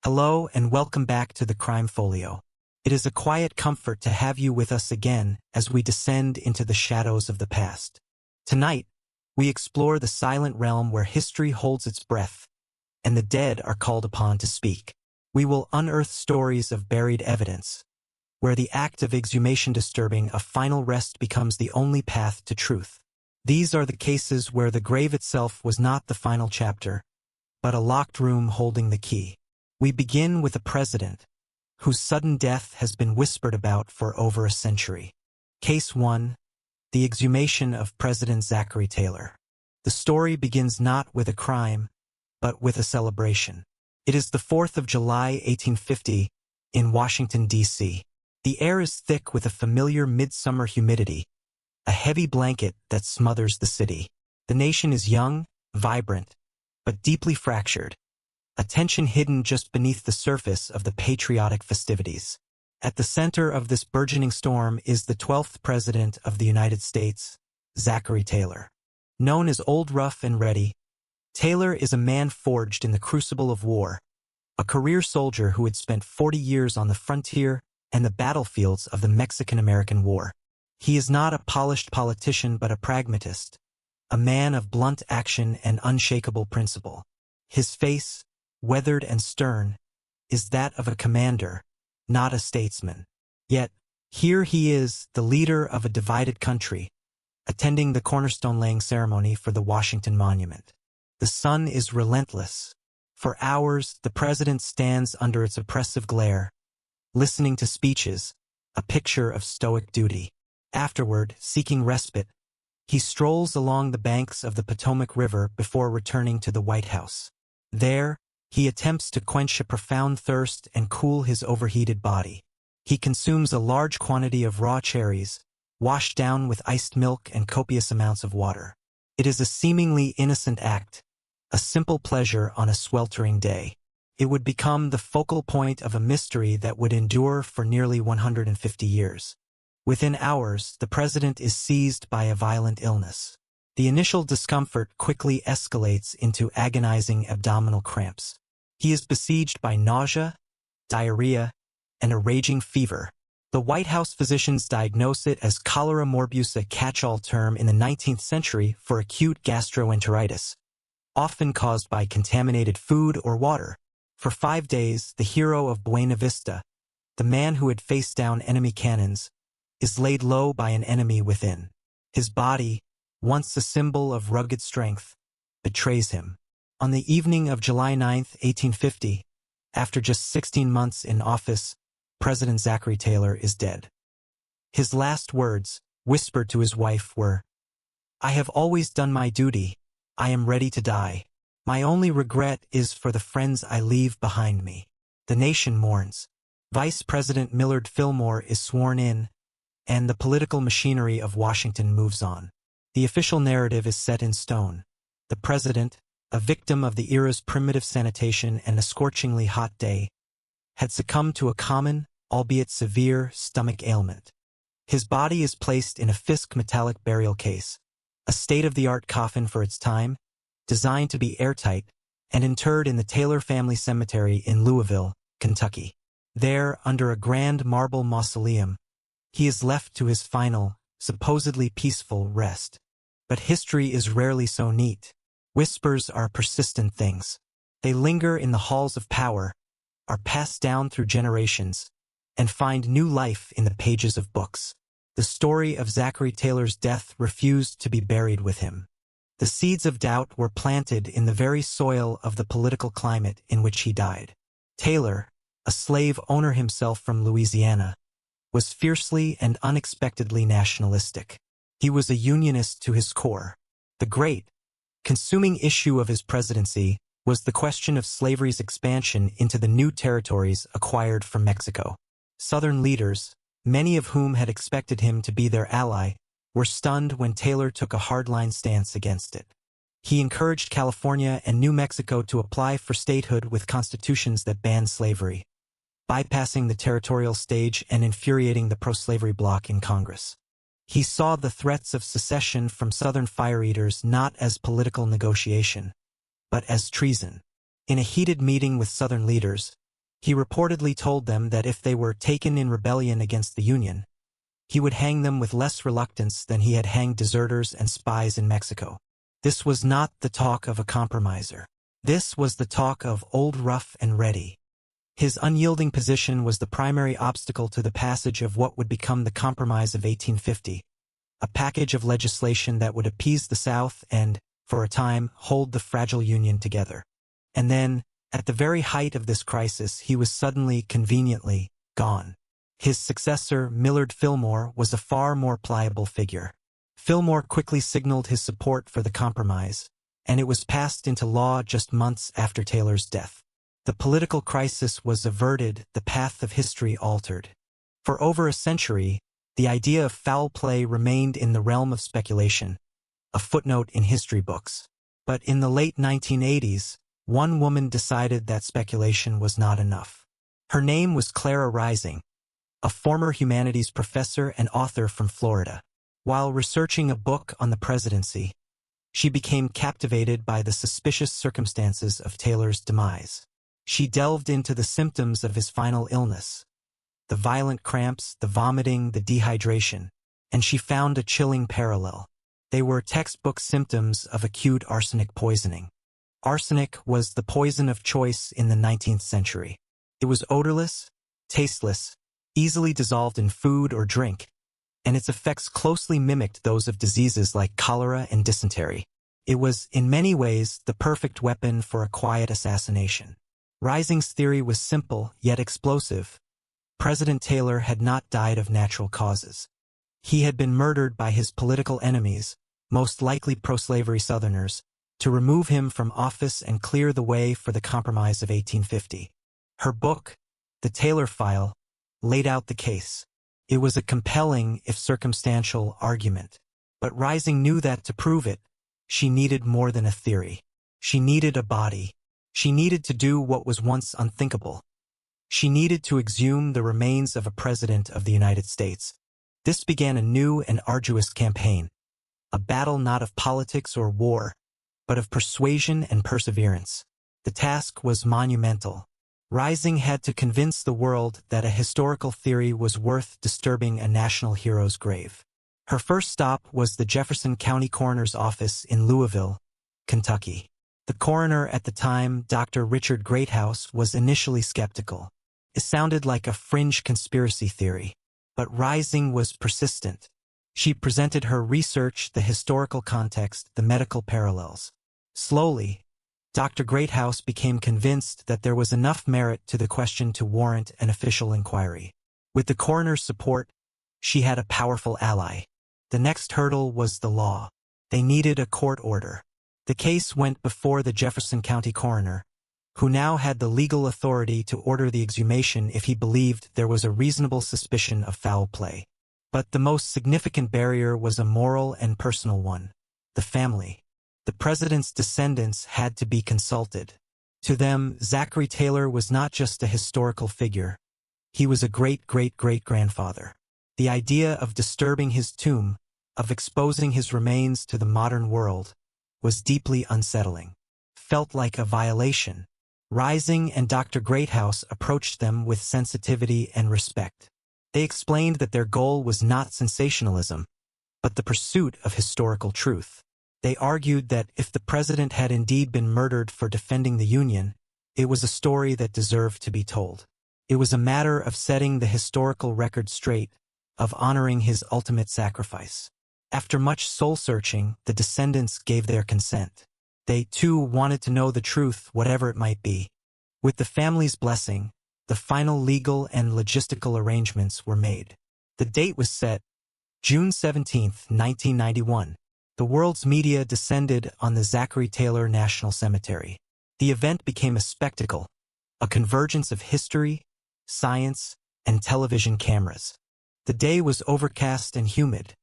Hello and welcome back to the Crime Folio. It is a quiet comfort to have you with us again as we descend into the shadows of the past. Tonight, we explore the silent realm where history holds its breath and the dead are called upon to speak. We will unearth stories of buried evidence, where the act of exhumation disturbing a final rest becomes the only path to truth. These are the cases where the grave itself was not the final chapter, but a locked room holding the key. We begin with a president whose sudden death has been whispered about for over a century. Case 1. The exhumation of President Zachary Taylor. The story begins not with a crime, but with a celebration. It is the 4th of July, 1850, in Washington, D.C. The air is thick with a familiar midsummer humidity, a heavy blanket that smothers the city. The nation is young, vibrant, but deeply fractured, a tension hidden just beneath the surface of the patriotic festivities. At the center of this burgeoning storm is the 12th President of the United States, Zachary Taylor. Known as Old Rough and Ready, Taylor is a man forged in the crucible of war, a career soldier who had spent 40 years on the frontier and the battlefields of the Mexican-American War. He is not a polished politician but a pragmatist, a man of blunt action and unshakable principle. His face, weathered and stern, is that of a commander, not a statesman. Yet, here he is, the leader of a divided country, attending the cornerstone-laying ceremony for the Washington Monument. The sun is relentless. For hours, the president stands under its oppressive glare, listening to speeches, a picture of stoic duty. Afterward, seeking respite, he strolls along the banks of the Potomac River before returning to the White House. There, he attempts to quench a profound thirst and cool his overheated body. He consumes a large quantity of raw cherries, washed down with iced milk and copious amounts of water. It is a seemingly innocent act, a simple pleasure on a sweltering day. It would become the focal point of a mystery that would endure for nearly 150 years. Within hours, the president is seized by a violent illness. The initial discomfort quickly escalates into agonizing abdominal cramps. He is besieged by nausea, diarrhea, and a raging fever. The White House physicians diagnose it as cholera morbus, a catch-all term in the 19th century for acute gastroenteritis, often caused by contaminated food or water. For 5 days, the hero of Buena Vista, the man who had faced down enemy cannons, is laid low by an enemy within. His body, once a symbol of rugged strength, betrays him. On the evening of July 9, 1850, after just 16 months in office, President Zachary Taylor is dead. His last words, whispered to his wife, were, "I have always done my duty. I am ready to die. My only regret is for the friends I leave behind me." The nation mourns. Vice President Millard Fillmore is sworn in, and the political machinery of Washington moves on. The official narrative is set in stone. The president, a victim of the era's primitive sanitation and a scorchingly hot day, had succumbed to a common, albeit severe, stomach ailment. His body is placed in a Fisk metallic burial case, a state-of-the-art coffin for its time, designed to be airtight, and interred in the Taylor family cemetery in Louisville, Kentucky. There, under a grand marble mausoleum, he is left to his final, supposedly peaceful rest. But history is rarely so neat. Whispers are persistent things. They linger in the halls of power, are passed down through generations, and find new life in the pages of books. The story of Zachary Taylor's death refused to be buried with him. The seeds of doubt were planted in the very soil of the political climate in which he died. Taylor, a slave owner himself from Louisiana, was fiercely and unexpectedly nationalistic. He was a unionist to his core. The great, consuming issue of his presidency was the question of slavery's expansion into the new territories acquired from Mexico. Southern leaders, many of whom had expected him to be their ally, were stunned when Taylor took a hardline stance against it. He encouraged California and New Mexico to apply for statehood with constitutions that banned slavery, bypassing the territorial stage and infuriating the pro-slavery bloc in Congress. He saw the threats of secession from Southern fire-eaters not as political negotiation, but as treason. In a heated meeting with Southern leaders, He reportedly told them that if they were taken in rebellion against the Union, he would hang them with less reluctance than he had hanged deserters and spies in Mexico. This was not the talk of a compromiser. This was the talk of old rough and ready. His unyielding position was the primary obstacle to the passage of what would become the Compromise of 1850, a package of legislation that would appease the South and, for a time, hold the fragile Union together. And then, at the very height of this crisis, he was suddenly, conveniently, gone. His successor, Millard Fillmore, was a far more pliable figure. Fillmore quickly signaled his support for the compromise, and it was passed into law just months after Taylor's death. The political crisis was averted, the path of history altered. For over a century, the idea of foul play remained in the realm of speculation, a footnote in history books. But in the late 1980s, one woman decided that speculation was not enough. Her name was Clara Rising, a former humanities professor and author from Florida. While researching a book on the presidency, she became captivated by the suspicious circumstances of Taylor's demise. She delved into the symptoms of his final illness, the violent cramps, the vomiting, the dehydration, and she found a chilling parallel. They were textbook symptoms of acute arsenic poisoning. Arsenic was the poison of choice in the 19th century. It was odorless, tasteless, easily dissolved in food or drink, and its effects closely mimicked those of diseases like cholera and dysentery. It was, in many ways, the perfect weapon for a quiet assassination. Rising's theory was simple, yet explosive. President Taylor had not died of natural causes. He had been murdered by his political enemies, most likely pro-slavery Southerners, to remove him from office and clear the way for the Compromise of 1850. Her book, The Taylor File, laid out the case. It was a compelling, if circumstantial, argument. But Rising knew that to prove it, she needed more than a theory. She needed a body. She needed to do what was once unthinkable. She needed to exhume the remains of a president of the United States. This began a new and arduous campaign, a battle not of politics or war, but of persuasion and perseverance. The task was monumental. Rising had to convince the world that a historical theory was worth disturbing a national hero's grave. Her first stop was the Jefferson County Coroner's Office in Louisville, Kentucky. The coroner at the time, Dr. Richard Greathouse, was initially skeptical. It sounded like a fringe conspiracy theory. But Rising was persistent. She presented her research, the historical context, the medical parallels. Slowly, Dr. Greathouse became convinced that there was enough merit to the question to warrant an official inquiry. With the coroner's support, she had a powerful ally. The next hurdle was the law. They needed a court order. The case went before the Jefferson County coroner, who now had the legal authority to order the exhumation if he believed there was a reasonable suspicion of foul play. But the most significant barrier was a moral and personal one: the family. The president's descendants had to be consulted. To them, Zachary Taylor was not just a historical figure. He was a great-great-great-grandfather. The idea of disturbing his tomb, of exposing his remains to the modern world, was deeply unsettling. Felt like a violation. Rising and Dr. Greathouse approached them with sensitivity and respect. They explained that their goal was not sensationalism, but the pursuit of historical truth. They argued that if the president had indeed been murdered for defending the Union, it was a story that deserved to be told. It was a matter of setting the historical record straight, of honoring his ultimate sacrifice. After much soul-searching, the descendants gave their consent. They, too, wanted to know the truth, whatever it might be. With the family's blessing, the final legal and logistical arrangements were made. The date was set, June 17, 1991. The world's media descended on the Zachary Taylor National Cemetery. The event became a spectacle, a convergence of history, science, and television cameras. The day was overcast and humid,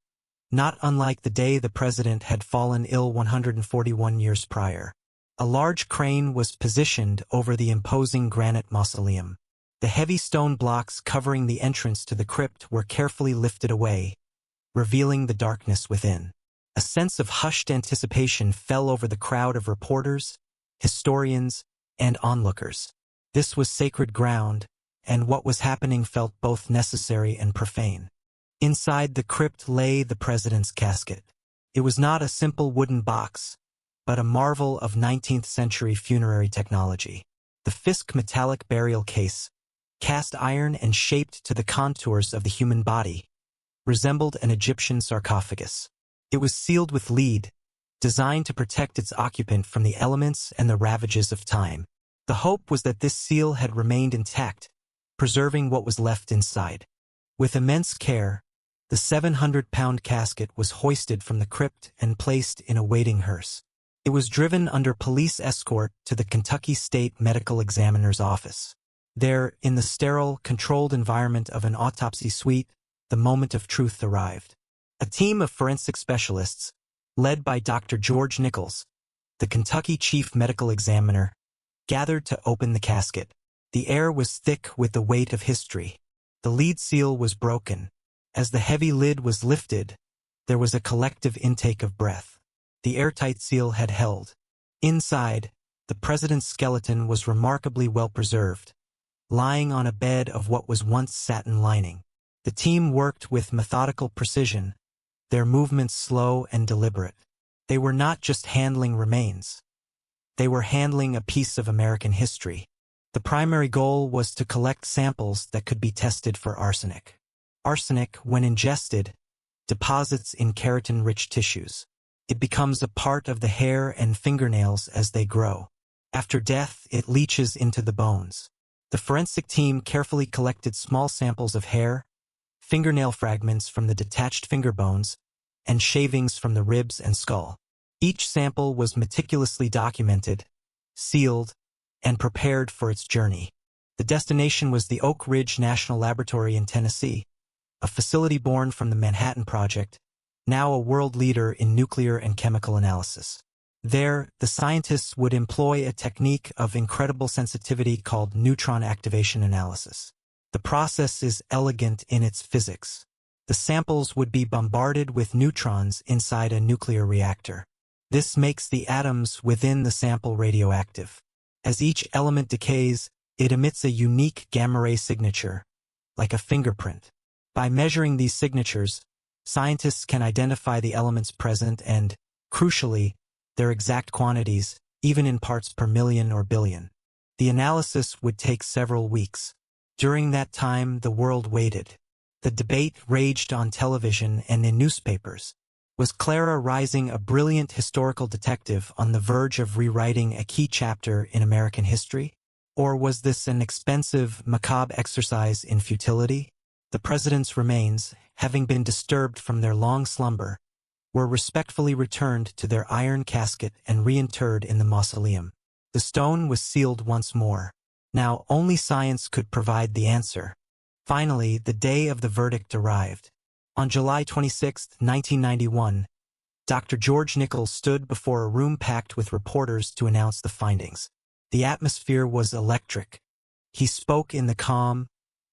not unlike the day the president had fallen ill 141 years prior. A large crane was positioned over the imposing granite mausoleum. The heavy stone blocks covering the entrance to the crypt were carefully lifted away, revealing the darkness within. A sense of hushed anticipation fell over the crowd of reporters, historians, and onlookers. This was sacred ground, and what was happening felt both necessary and profane. Inside the crypt lay the president's casket. It was not a simple wooden box, but a marvel of 19th-century funerary technology. The Fisk metallic burial case, cast iron and shaped to the contours of the human body, resembled an Egyptian sarcophagus. It was sealed with lead, designed to protect its occupant from the elements and the ravages of time. The hope was that this seal had remained intact, preserving what was left inside. With immense care, the 700-pound casket was hoisted from the crypt and placed in a waiting hearse. It was driven under police escort to the Kentucky State Medical Examiner's office. There, in the sterile, controlled environment of an autopsy suite, the moment of truth arrived. A team of forensic specialists, led by Dr. George Nichols, the Kentucky Chief Medical Examiner, gathered to open the casket. The air was thick with the weight of history. The lead seal was broken. As the heavy lid was lifted, there was a collective intake of breath. The airtight seal had held. Inside, the president's skeleton was remarkably well preserved, lying on a bed of what was once satin lining. The team worked with methodical precision, their movements slow and deliberate. They were not just handling remains. They were handling a piece of American history. The primary goal was to collect samples that could be tested for arsenic. Arsenic, when ingested, deposits in keratin-rich tissues. It becomes a part of the hair and fingernails as they grow. After death, it leaches into the bones. The forensic team carefully collected small samples of hair, fingernail fragments from the detached finger bones, and shavings from the ribs and skull. Each sample was meticulously documented, sealed, and prepared for its journey. The destination was the Oak Ridge National Laboratory in Tennessee, a facility born from the Manhattan Project, now a world leader in nuclear and chemical analysis. There, the scientists would employ a technique of incredible sensitivity called neutron activation analysis. The process is elegant in its physics. The samples would be bombarded with neutrons inside a nuclear reactor. This makes the atoms within the sample radioactive. As each element decays, it emits a unique gamma-ray signature, like a fingerprint. By measuring these signatures, scientists can identify the elements present and, crucially, their exact quantities, even in parts per million or billion. The analysis would take several weeks. During that time, the world waited. The debate raged on television and in newspapers. Was Clara Rising a brilliant historical detective on the verge of rewriting a key chapter in American history? Or was this an expensive, macabre exercise in futility? The president's remains, having been disturbed from their long slumber, were respectfully returned to their iron casket and reinterred in the mausoleum. The stone was sealed once more. Now only science could provide the answer. Finally, the day of the verdict arrived. On July 26, 1991, Dr. George Nichols stood before a room packed with reporters to announce the findings. The atmosphere was electric. He spoke in the calm,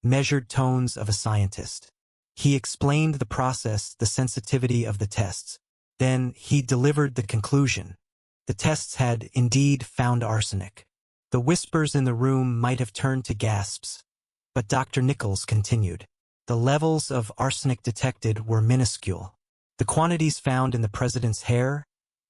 measured tones of a scientist. He explained the process, the sensitivity of the tests. Then he delivered the conclusion. The tests had indeed found arsenic. The whispers in the room might have turned to gasps, but Dr. Nichols continued. The levels of arsenic detected were minuscule. The quantities found in the president's hair,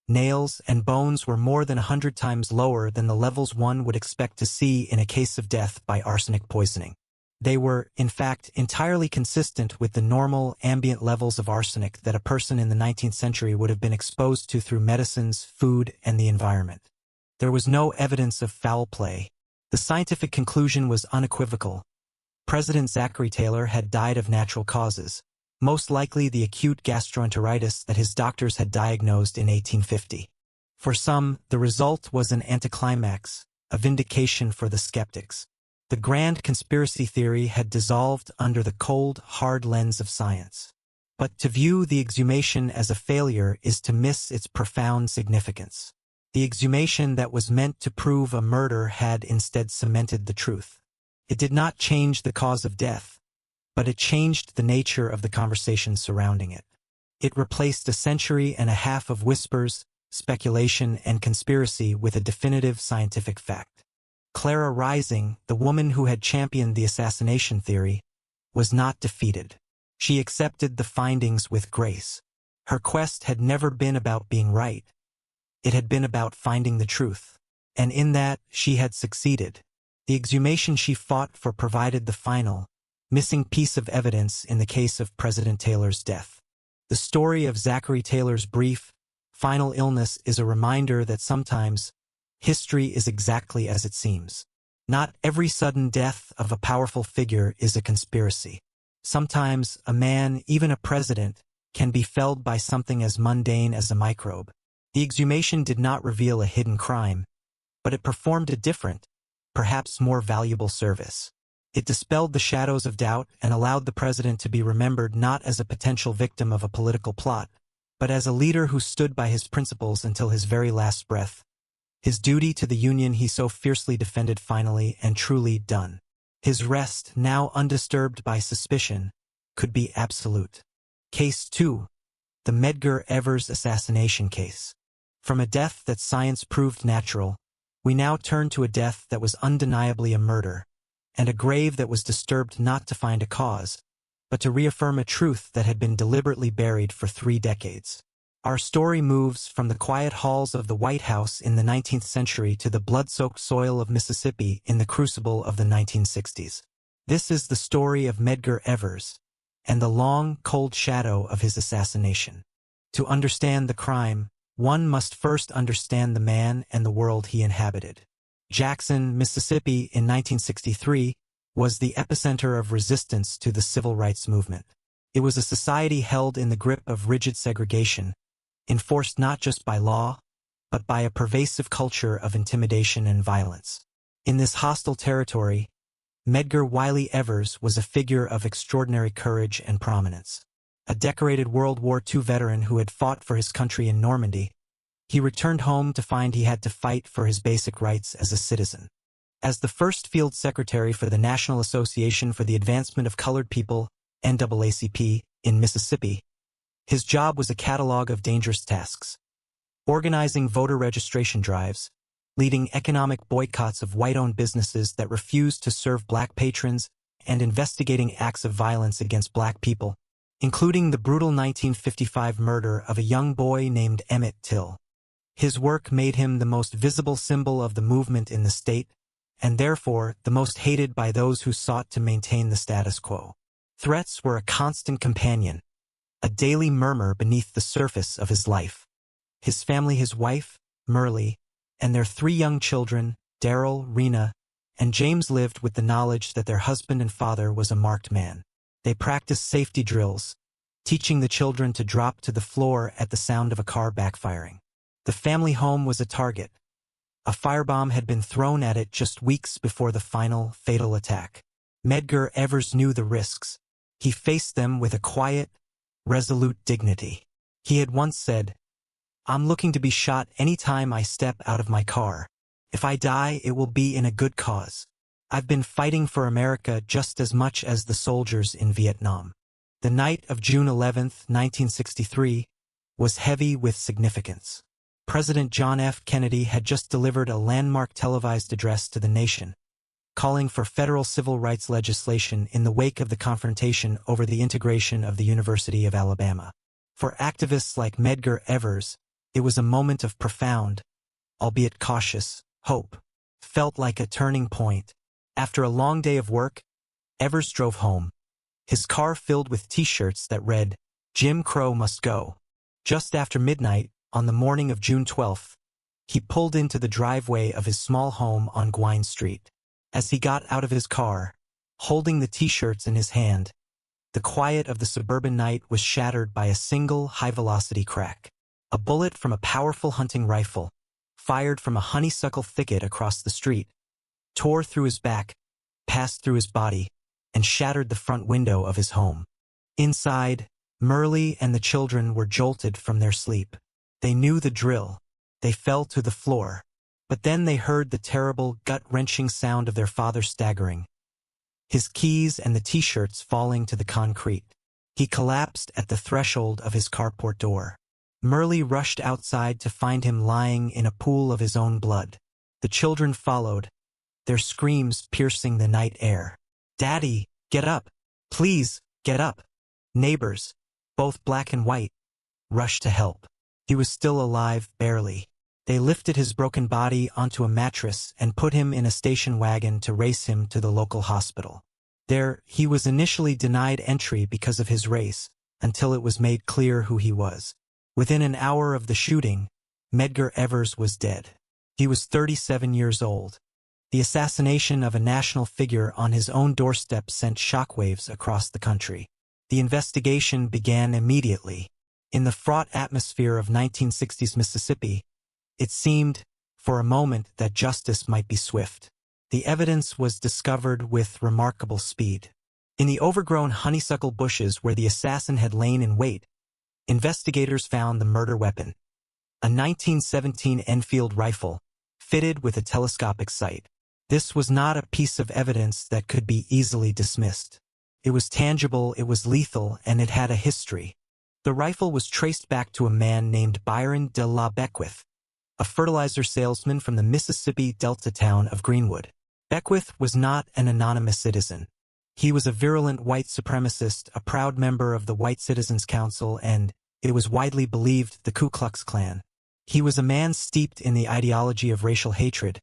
nails, and bones were more than 100 times lower than the levels one would expect to see in a case of death by arsenic poisoning. They were, in fact, entirely consistent with the normal ambient levels of arsenic that a person in the 19th century would have been exposed to through medicines, food, and the environment. There was no evidence of foul play. The scientific conclusion was unequivocal. President Zachary Taylor had died of natural causes, most likely the acute gastroenteritis that his doctors had diagnosed in 1850. For some, the result was an anticlimax, a vindication for the skeptics. The grand conspiracy theory had dissolved under the cold, hard lens of science. But to view the exhumation as a failure is to miss its profound significance. The exhumation that was meant to prove a murder had instead cemented the truth. It did not change the cause of death, but it changed the nature of the conversation surrounding it. It replaced a century and a half of whispers, speculation, and conspiracy with a definitive scientific fact. Clara Rising, the woman who had championed the assassination theory, was not defeated. She accepted the findings with grace. Her quest had never been about being right. It had been about finding the truth. And in that, she had succeeded. The exhumation she fought for provided the final, missing piece of evidence in the case of President Taylor's death. The story of Zachary Taylor's brief, final illness is a reminder that sometimes history is exactly as it seems. Not every sudden death of a powerful figure is a conspiracy. Sometimes a man, even a president, can be felled by something as mundane as a microbe. The exhumation did not reveal a hidden crime, but it performed a different, perhaps more valuable service. It dispelled the shadows of doubt and allowed the president to be remembered not as a potential victim of a political plot, but as a leader who stood by his principles until his very last breath. His duty to the Union he so fiercely defended finally and truly done. His rest, now undisturbed by suspicion, could be absolute. Case 2. The Medgar Evers assassination case. From a death that science proved natural, we now turn to a death that was undeniably a murder, and a grave that was disturbed not to find a cause, but to reaffirm a truth that had been deliberately buried for 3 decades. Our story moves from the quiet halls of the White House in the 19th century to the blood-soaked soil of Mississippi in the crucible of the 1960s. This is the story of Medgar Evers, and the long, cold shadow of his assassination. To understand the crime, one must first understand the man and the world he inhabited. Jackson, Mississippi, in 1963, was the epicenter of resistance to the civil rights movement. It was a society held in the grip of rigid segregation, enforced not just by law, but by a pervasive culture of intimidation and violence. In this hostile territory, Medgar Wiley Evers was a figure of extraordinary courage and prominence. A decorated World War II veteran who had fought for his country in Normandy, he returned home to find he had to fight for his basic rights as a citizen. As the first field secretary for the National Association for the Advancement of Colored People, NAACP, in Mississippi, his job was a catalog of dangerous tasks: organizing voter registration drives, leading economic boycotts of white-owned businesses that refused to serve black patrons, and investigating acts of violence against black people, including the brutal 1955 murder of a young boy named Emmett Till. His work made him the most visible symbol of the movement in the state, and therefore the most hated by those who sought to maintain the status quo. Threats were a constant companion, a daily murmur beneath the surface of his life. His family, his wife, Merle, and their 3 young children, Daryl, Rena, and James, lived with the knowledge that their husband and father was a marked man. They practiced safety drills, teaching the children to drop to the floor at the sound of a car backfiring. The family home was a target. A firebomb had been thrown at it just weeks before the final, fatal attack. Medgar Evers knew the risks. He faced them with a quiet, resolute dignity. He had once said, "I'm looking to be shot any time I step out of my car. If I die, it will be in a good cause. I've been fighting for America just as much as the soldiers in Vietnam." The night of June 11, 1963, was heavy with significance. President John F. Kennedy had just delivered a landmark televised address to the nation, calling for federal civil rights legislation in the wake of the confrontation over the integration of the University of Alabama. For activists like Medgar Evers, it was a moment of profound, albeit cautious, hope. Felt like a turning point. After a long day of work, Evers drove home, his car filled with T-shirts that read, "Jim Crow must go." Just after midnight, on the morning of June 12th, he pulled into the driveway of his small home on Gwine Street. As he got out of his car, holding the T-shirts in his hand, the quiet of the suburban night was shattered by a single high-velocity crack. A bullet from a powerful hunting rifle, fired from a honeysuckle thicket across the street, tore through his back, passed through his body, and shattered the front window of his home. Inside, Merle and the children were jolted from their sleep. They knew the drill. They fell to the floor. But then they heard the terrible, gut-wrenching sound of their father staggering, his keys and the T-shirts falling to the concrete. He collapsed at the threshold of his carport door. Merle rushed outside to find him lying in a pool of his own blood. The children followed, their screams piercing the night air. "Daddy, get up! Please, get up!" Neighbors, both black and white, rushed to help. He was still alive, barely. They lifted his broken body onto a mattress and put him in a station wagon to race him to the local hospital. There, he was initially denied entry because of his race, until it was made clear who he was. Within an hour of the shooting, Medgar Evers was dead. He was 37 years old. The assassination of a national figure on his own doorstep sent shockwaves across the country. The investigation began immediately. In the fraught atmosphere of 1960s Mississippi, it seemed, for a moment, that justice might be swift. The evidence was discovered with remarkable speed. In the overgrown honeysuckle bushes where the assassin had lain in wait, investigators found the murder weapon, a 1917 Enfield rifle, fitted with a telescopic sight. This was not a piece of evidence that could be easily dismissed. It was tangible, it was lethal, and it had a history. The rifle was traced back to a man named Byron de la Beckwith, a fertilizer salesman from the Mississippi Delta town of Greenwood. Beckwith was not an anonymous citizen. He was a virulent white supremacist, a proud member of the White Citizens Council, and, it was widely believed, the Ku Klux Klan. He was a man steeped in the ideology of racial hatred,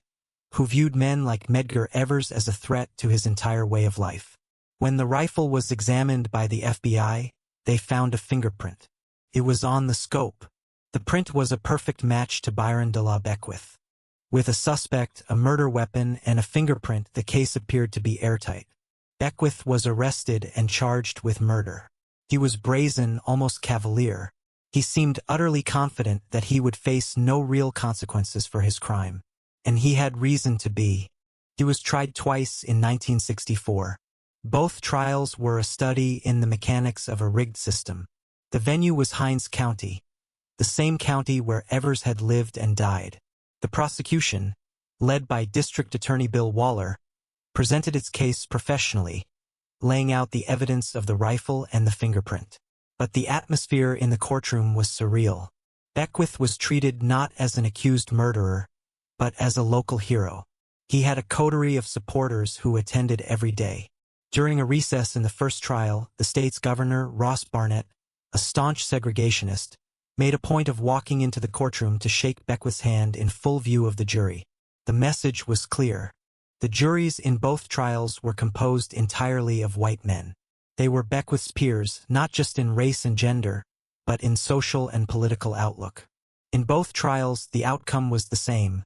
who viewed men like Medgar Evers as a threat to his entire way of life. When the rifle was examined by the FBI, they found a fingerprint. It was on the scope. The print was a perfect match to Byron de la Beckwith. With a suspect, a murder weapon, and a fingerprint, the case appeared to be airtight. Beckwith was arrested and charged with murder. He was brazen, almost cavalier. He seemed utterly confident that he would face no real consequences for his crime. And he had reason to be. He was tried twice in 1964. Both trials were a study in the mechanics of a rigged system. The venue was Hinds County, the same county where Evers had lived and died. The prosecution, led by District Attorney Bill Waller, presented its case professionally, laying out the evidence of the rifle and the fingerprint. But the atmosphere in the courtroom was surreal. Beckwith was treated not as an accused murderer, but as a local hero. He had a coterie of supporters who attended every day. During a recess in the first trial, the state's governor, Ross Barnett, a staunch segregationist, made a point of walking into the courtroom to shake Beckwith's hand in full view of the jury. The message was clear. The juries in both trials were composed entirely of white men. They were Beckwith's peers, not just in race and gender, but in social and political outlook. In both trials, the outcome was the same: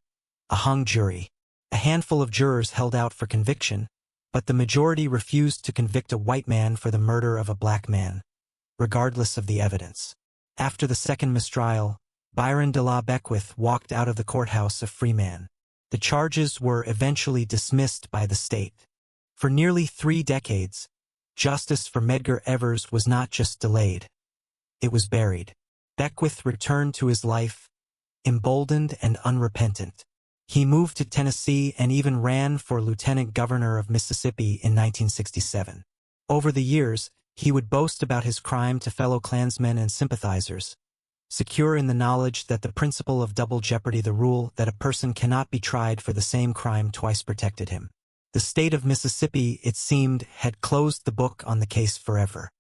a hung jury. A handful of jurors held out for conviction, but the majority refused to convict a white man for the murder of a black man, regardless of the evidence. After the second mistrial, Byron de la Beckwith walked out of the courthouse a free man. The charges were eventually dismissed by the state. For nearly 3 decades, justice for Medgar Evers was not just delayed. It was buried. Beckwith returned to his life, emboldened and unrepentant. He moved to Tennessee and even ran for lieutenant governor of Mississippi in 1967. Over the years, he would boast about his crime to fellow Klansmen and sympathizers, secure in the knowledge that the principle of double jeopardy, the rule that a person cannot be tried for the same crime twice, protected him. The state of Mississippi, it seemed, had closed the book on the case forever.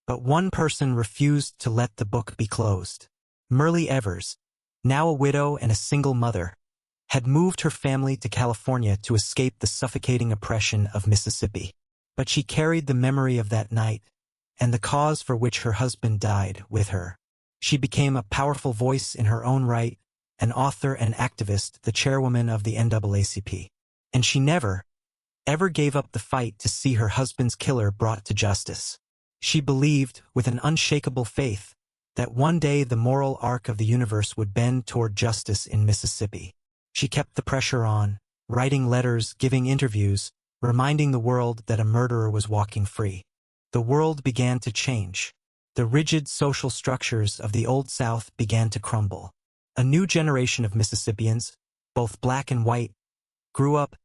But one person refused to let the book be closed. Merle Evers, now a widow and a single mother, had moved her family to California to escape the suffocating oppression of Mississippi. But she carried the memory of that night, and the cause for which her husband died, with her. She became a powerful voice in her own right, an author and activist, the chairwoman of the NAACP. And she never, ever gave up the fight to see her husband's killer brought to justice. She believed, with an unshakable faith, that one day the moral arc of the universe would bend toward justice in Mississippi. She kept the pressure on, writing letters, giving interviews, reminding the world that a murderer was walking free. The world began to change. The rigid social structures of the Old South began to crumble. A new generation of Mississippians, both black and white, grew up,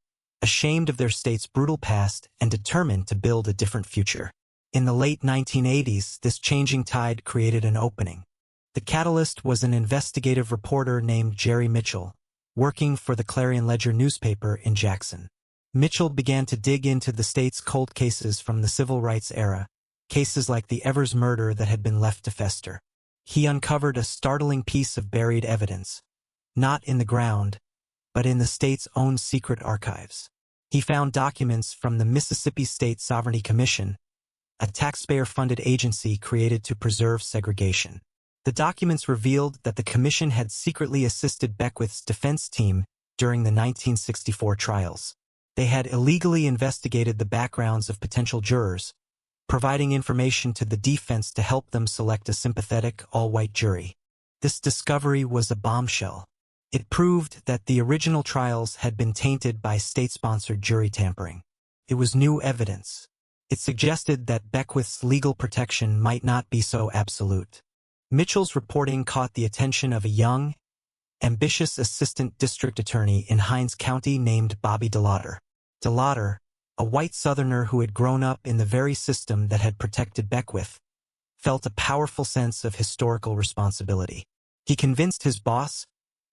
ashamed of their state's brutal past and determined to build a different future. In the late 1980s, this changing tide created an opening. The catalyst was an investigative reporter named Jerry Mitchell, working for the Clarion Ledger newspaper in Jackson. Mitchell began to dig into the state's cold cases from the civil rights era, cases like the Evers murder that had been left to fester. He uncovered a startling piece of buried evidence, not in the ground, but in the state's own secret archives. He found documents from the Mississippi State Sovereignty Commission, a taxpayer-funded agency created to preserve segregation. The documents revealed that the commission had secretly assisted Beckwith's defense team during the 1964 trials. They had illegally investigated the backgrounds of potential jurors, providing information to the defense to help them select a sympathetic, all-white jury. This discovery was a bombshell. It proved that the original trials had been tainted by state-sponsored jury tampering. It was new evidence. It suggested that Beckwith's legal protection might not be so absolute. Mitchell's reporting caught the attention of a young, ambitious assistant district attorney in Hinds County named Bobby DeLauder. DeLauder, a white Southerner who had grown up in the very system that had protected Beckwith, felt a powerful sense of historical responsibility. He convinced his boss,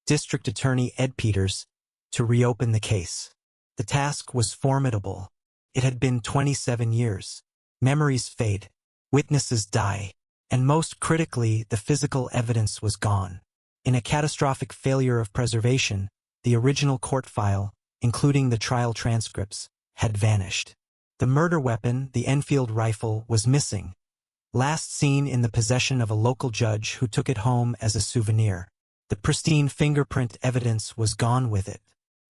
District Attorney Ed Peters, to reopen the case. The task was formidable. It had been 27 years. Memories fade, witnesses die, and most critically, the physical evidence was gone. In a catastrophic failure of preservation, the original court file, including the trial transcripts, had vanished. The murder weapon, the Enfield rifle, was missing, last seen in the possession of a local judge who took it home as a souvenir. The pristine fingerprint evidence was gone with it.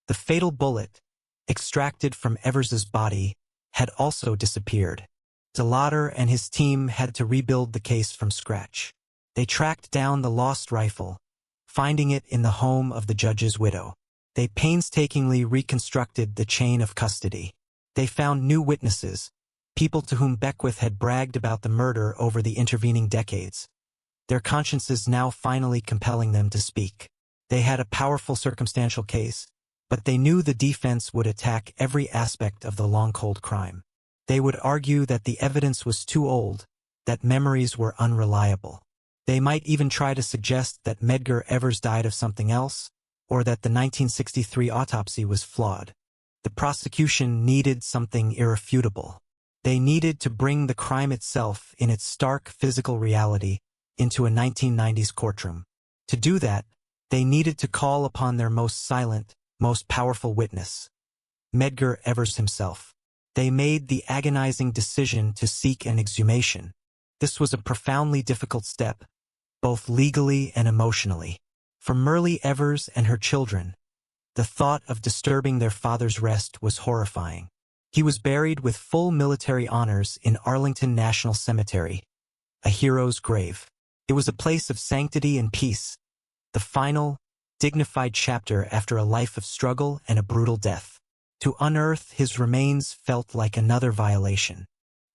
The fatal bullet, extracted from Evers's body, had also disappeared. DeLauder and his team had to rebuild the case from scratch. They tracked down the lost rifle, finding it in the home of the judge's widow. They painstakingly reconstructed the chain of custody. They found new witnesses, people to whom Beckwith had bragged about the murder over the intervening decades, their consciences now finally compelling them to speak. They had a powerful circumstantial case, but they knew the defense would attack every aspect of the long cold crime. They would argue that the evidence was too old, that memories were unreliable. They might even try to suggest that Medgar Evers died of something else, or that the 1963 autopsy was flawed. The prosecution needed something irrefutable. They needed to bring the crime itself in its stark physical reality into a 1990s courtroom. To do that, they needed to call upon their most silent, most powerful witness, Medgar Evers himself. They made the agonizing decision to seek an exhumation. This was a profoundly difficult step, both legally and emotionally. For Merle Evers and her children, the thought of disturbing their father's rest was horrifying. He was buried with full military honors in Arlington National Cemetery, a hero's grave. It was a place of sanctity and peace, the final, dignified chapter after a life of struggle and a brutal death. To unearth his remains felt like another violation.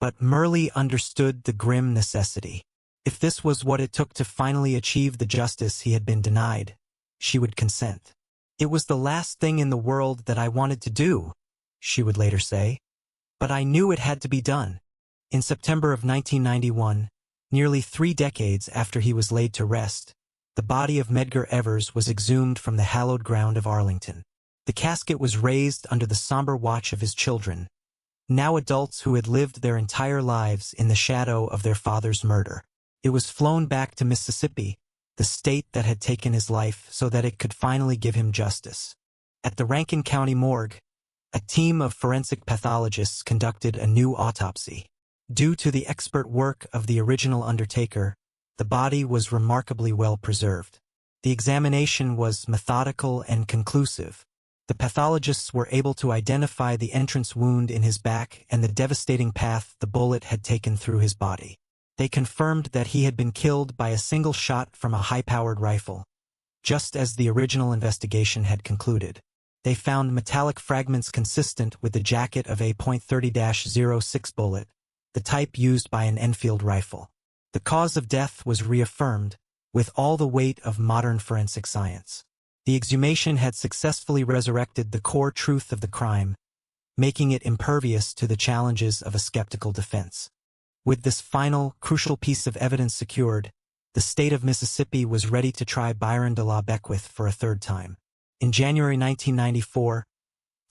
But Merle understood the grim necessity. If this was what it took to finally achieve the justice he had been denied, she would consent. It was the last thing in the world that I wanted to do, she would later say. But I knew it had to be done. In September of 1991, nearly 3 decades after he was laid to rest, the body of Medgar Evers was exhumed from the hallowed ground of Arlington. The casket was raised under the somber watch of his children, now adults who had lived their entire lives in the shadow of their father's murder. It was flown back to Mississippi, the state that had taken his life, so that it could finally give him justice. At the Rankin County morgue, a team of forensic pathologists conducted a new autopsy. Due to the expert work of the original undertaker, the body was remarkably well preserved. The examination was methodical and conclusive. The pathologists were able to identify the entrance wound in his back and the devastating path the bullet had taken through his body. They confirmed that he had been killed by a single shot from a high-powered rifle, just as the original investigation had concluded. They found metallic fragments consistent with the jacket of a .30-06 bullet, the type used by an Enfield rifle. The cause of death was reaffirmed, with all the weight of modern forensic science. The exhumation had successfully resurrected the core truth of the crime, making it impervious to the challenges of a skeptical defense. With this final, crucial piece of evidence secured, the state of Mississippi was ready to try Byron de la Beckwith for a third time. In January 1994,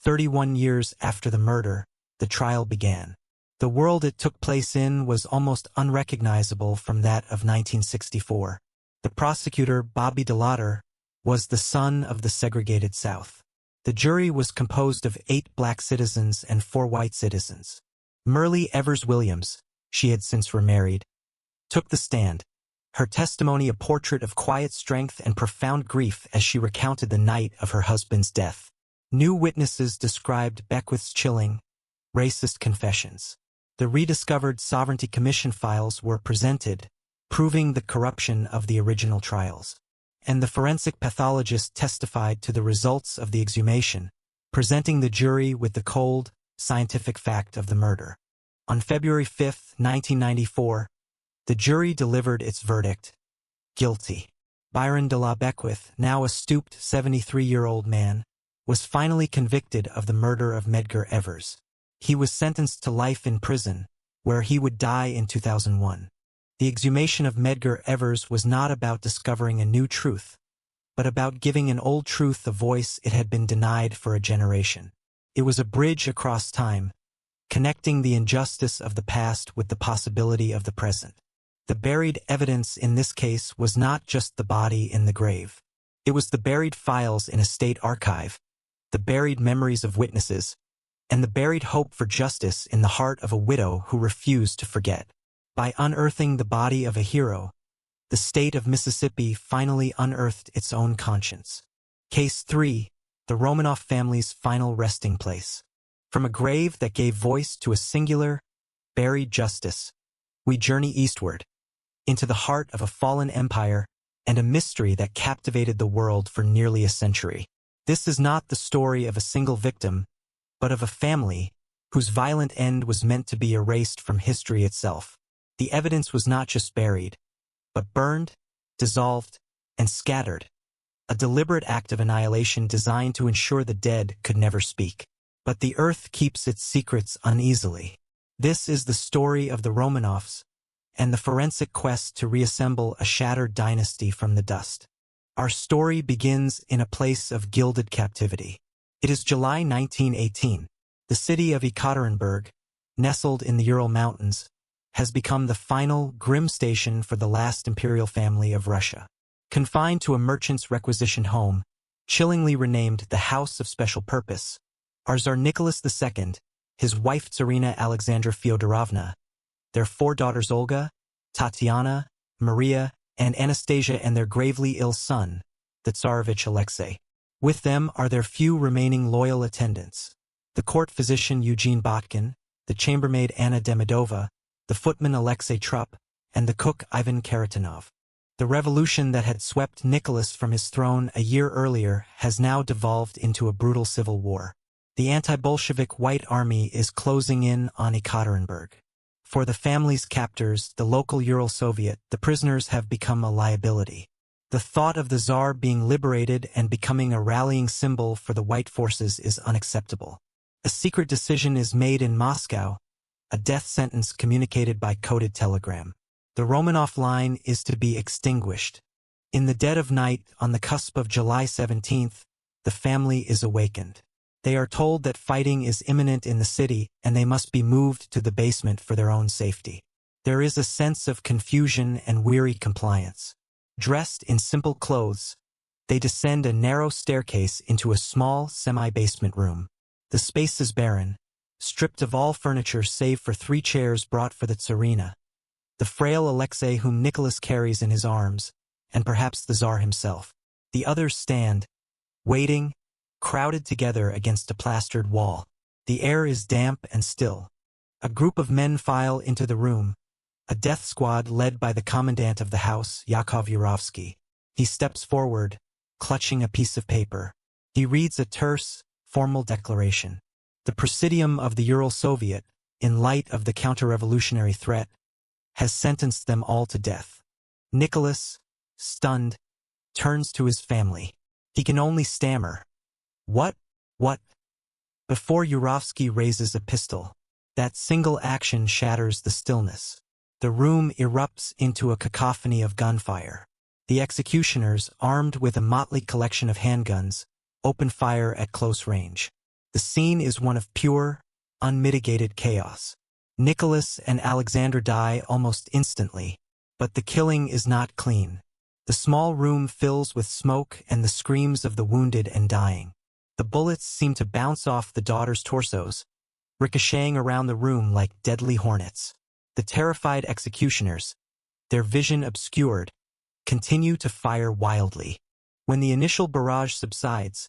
31 years after the murder, the trial began. The world it took place in was almost unrecognizable from that of 1964. The prosecutor, Bobby DeLauder, was the son of the segregated South. The jury was composed of 8 black citizens and 4 white citizens. Merle Evers Williams, she had since remarried, took the stand. Her testimony a portrait of quiet strength and profound grief as she recounted the night of her husband's death. New witnesses described Beckwith's chilling, racist confessions. The rediscovered Sovereignty Commission files were presented, proving the corruption of the original trials. And the forensic pathologist testified to the results of the exhumation, presenting the jury with the cold, scientific fact of the murder. On February 5, 1994, the jury delivered its verdict: guilty. Byron de la Beckwith, now a stooped 73-year-old man, was finally convicted of the murder of Medgar Evers. He was sentenced to life in prison, where he would die in 2001. The exhumation of Medgar Evers was not about discovering a new truth, but about giving an old truth a voice it had been denied for a generation. It was a bridge across time, connecting the injustice of the past with the possibility of the present. The buried evidence in this case was not just the body in the grave. It was the buried files in a state archive, the buried memories of witnesses, and the buried hope for justice in the heart of a widow who refused to forget. By unearthing the body of a hero, the state of Mississippi finally unearthed its own conscience. Case 3, the Romanoff family's final resting place. From a grave that gave voice to a singular, buried justice, we journey eastward, into the heart of a fallen empire and a mystery that captivated the world for nearly a century. This is not the story of a single victim, but of a family whose violent end was meant to be erased from history itself. The evidence was not just buried, but burned, dissolved, and scattered, a deliberate act of annihilation designed to ensure the dead could never speak. But the earth keeps its secrets uneasily. This is the story of the Romanoffs and the forensic quest to reassemble a shattered dynasty from the dust. Our story begins in a place of gilded captivity. It is July 1918. The city of Ekaterinburg, nestled in the Ural Mountains, has become the final, grim station for the last imperial family of Russia. Confined to a merchant's requisitioned home, chillingly renamed the House of Special Purpose, are Tsar Nicholas II, his wife Tsarina Alexandra Fyodorovna, their 4 daughters Olga, Tatiana, Maria, and Anastasia, and their gravely ill son, the Tsarevich Alexei. With them are their few remaining loyal attendants: the court physician Eugene Botkin, the chambermaid Anna Demidova, the footman Alexei Trupp, and the cook Ivan Karatanov. The revolution that had swept Nicholas from his throne a year earlier has now devolved into a brutal civil war. The anti-Bolshevik White Army is closing in on Ekaterinburg. For the family's captors, the local Ural Soviet, the prisoners have become a liability. The thought of the Tsar being liberated and becoming a rallying symbol for the white forces is unacceptable. A secret decision is made in Moscow, a death sentence communicated by coded telegram. The Romanov line is to be extinguished. In the dead of night, on the cusp of July 17th, the family is awakened. They are told that fighting is imminent in the city and they must be moved to the basement for their own safety. There is a sense of confusion and weary compliance. Dressed in simple clothes, they descend a narrow staircase into a small, semi-basement room. The space is barren, stripped of all furniture save for 3 chairs brought for the Tsarina, the frail Alexei whom Nicholas carries in his arms, and perhaps the Tsar himself. The others stand, waiting, crowded together against a plastered wall. The air is damp and still. A group of men file into the room, a death squad led by the commandant of the house, Yakov Yurovsky. He steps forward, clutching a piece of paper. He reads a terse, formal declaration. The Presidium of the Ural Soviet, in light of the counter-revolutionary threat, has sentenced them all to death. Nicholas, stunned, turns to his family. He can only stammer, What? Before Yurovsky raises a pistol. That single action shatters the stillness. The room erupts into a cacophony of gunfire. The executioners, armed with a motley collection of handguns, open fire at close range. The scene is one of pure, unmitigated chaos. Nicholas and Alexander die almost instantly, but the killing is not clean. The small room fills with smoke and the screams of the wounded and dying. The bullets seem to bounce off the daughters' torsos, ricocheting around the room like deadly hornets. The terrified executioners, their vision obscured, continue to fire wildly. When the initial barrage subsides,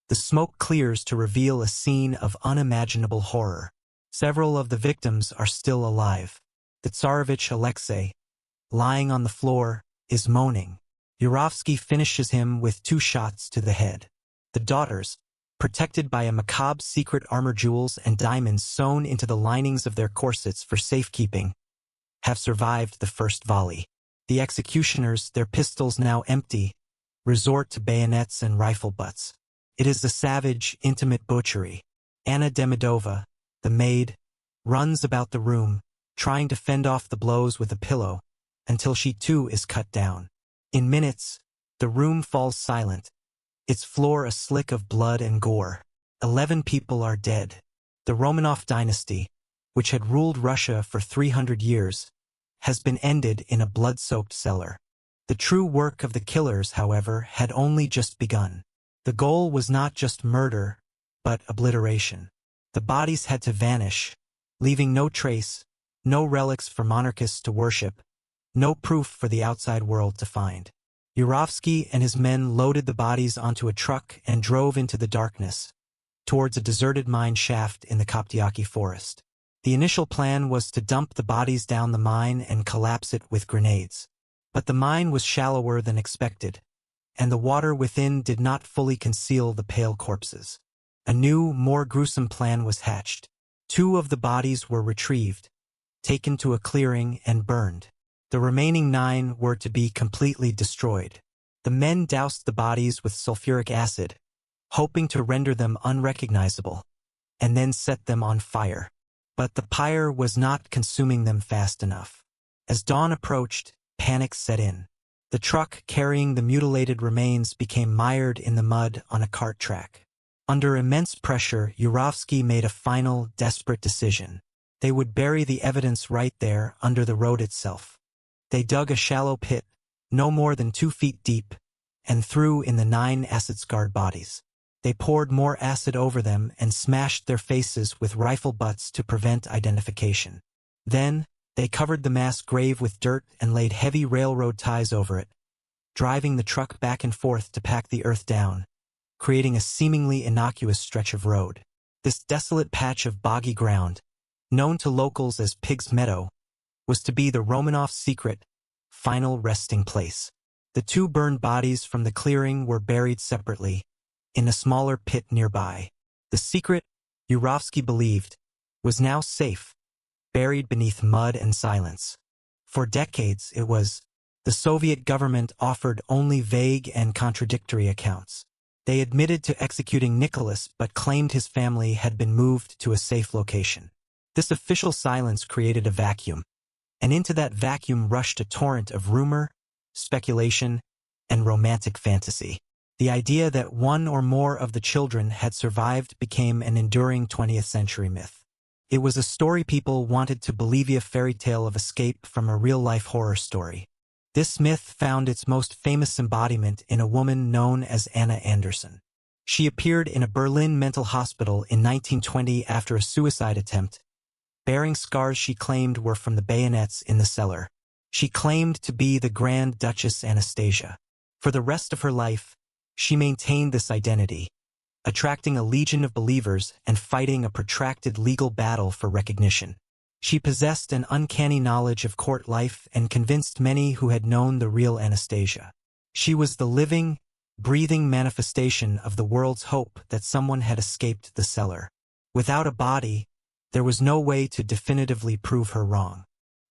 the smoke clears to reveal a scene of unimaginable horror. Several of the victims are still alive. The Tsarevich Alexei, lying on the floor, is moaning. Yurovsky finishes him with 2 shots to the head. The daughters, protected by a macabre secret armor, jewels and diamonds sewn into the linings of their corsets for safekeeping, have survived the first volley. The executioners, their pistols now empty, resort to bayonets and rifle butts. It is a savage, intimate butchery. Anna Demidova, the maid, runs about the room, trying to fend off the blows with a pillow, until she too is cut down. In minutes, the room falls silent, its floor a slick of blood and gore. 11 people are dead. The Romanov dynasty, which had ruled Russia for 300 years, has been ended in a blood-soaked cellar. The true work of the killers, however, had only just begun. The goal was not just murder, but obliteration. The bodies had to vanish, leaving no trace, no relics for monarchists to worship, no proof for the outside world to find. Yurovsky and his men loaded the bodies onto a truck and drove into the darkness, towards a deserted mine shaft in the Koptyaki forest. The initial plan was to dump the bodies down the mine and collapse it with grenades. But the mine was shallower than expected, and the water within did not fully conceal the pale corpses. A new, more gruesome plan was hatched. 2 of the bodies were retrieved, taken to a clearing and burned. The remaining 9 were to be completely destroyed. The men doused the bodies with sulfuric acid, hoping to render them unrecognizable, and then set them on fire. But the pyre was not consuming them fast enough. As dawn approached, panic set in. The truck carrying the mutilated remains became mired in the mud on a cart track. Under immense pressure, Yurovsky made a final, desperate decision. They would bury the evidence right there under the road itself. They dug a shallow pit, no more than 2 feet deep, and threw in the 9 acid-scarred bodies. They poured more acid over them and smashed their faces with rifle butts to prevent identification. Then, they covered the mass grave with dirt and laid heavy railroad ties over it, driving the truck back and forth to pack the earth down, creating a seemingly innocuous stretch of road. This desolate patch of boggy ground, known to locals as Pig's Meadow, was to be the Romanovs' secret, final resting place. The 2 burned bodies from the clearing were buried separately, in a smaller pit nearby. The secret, Yurovsky believed, was now safe, buried beneath mud and silence. For decades it was. The Soviet government offered only vague and contradictory accounts. They admitted to executing Nicholas but claimed his family had been moved to a safe location. This official silence created a vacuum, and into that vacuum rushed a torrent of rumor, speculation, and romantic fantasy. The idea that one or more of the children had survived became an enduring 20th century myth. It was a story people wanted to believe, a fairy tale of escape from a real-life horror story. This myth found its most famous embodiment in a woman known as Anna Anderson. She appeared in a Berlin mental hospital in 1920 after a suicide attempt, bearing scars she claimed were from the bayonets in the cellar. She claimed to be the Grand Duchess Anastasia. For the rest of her life, she maintained this identity, attracting a legion of believers and fighting a protracted legal battle for recognition. She possessed an uncanny knowledge of court life and convinced many who had known the real Anastasia. She was the living, breathing manifestation of the world's hope that someone had escaped the cellar. Without a body, there was no way to definitively prove her wrong.